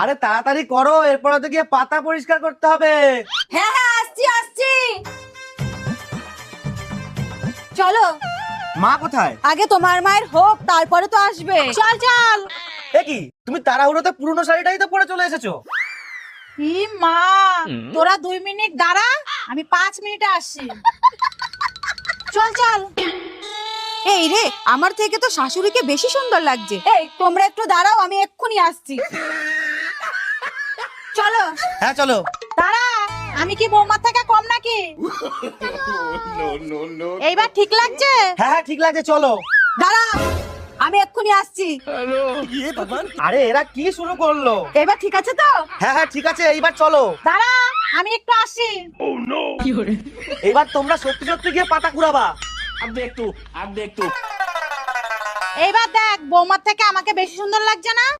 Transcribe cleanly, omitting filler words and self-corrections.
আরে তাড়াতাড়ি করো, এরপর তো গিয়ে পাতা পরিষ্কার করতে হবে। হ্যাঁ হ্যাঁ, আসছি আসছি। চলো, মা কোথায়? আগে তোমার মায়ের হোক, তারপরে তো আসবে। চল চল। এ কি, তুমি তাড়াহুড়োতে পুরনো শাড়িটাই তো পরে চলে এসেছো। ই মা, তোরা 2 মিনিট দাঁড়া, আমি 5 মিনিটে আসছি। চল চল। এই রে, আমার থেকে তো শাশুড়িকে বেশি সুন্দর লাগছে। এই তোমরা একটু দাঁড়াও, আমি এক্ষুনি আসছি। চলো। হ্যাঁ চলো। দাঁড়া, আমি কি বৌমার থেকে কম নাকি? এইবার ঠিক লাগছে? হ্যাঁ হ্যাঁ ঠিক লাগছে, চলো। দাঁড়া, আমি এক্ষুনি আসছি। আরে এরা কি শুরু করলো? এবার ঠিক আছে তো? হ্যাঁ হ্যাঁ ঠিক আছে, এইবার চলো। দাঁড়া, আমি একটু আসছি। এইবার তোমরা সত্যি সত্যি গিয়ে পাতা কুড়াবা। এইবার দেখ, বৌমার থেকে আমাকে বেশি সুন্দর লাগছে না?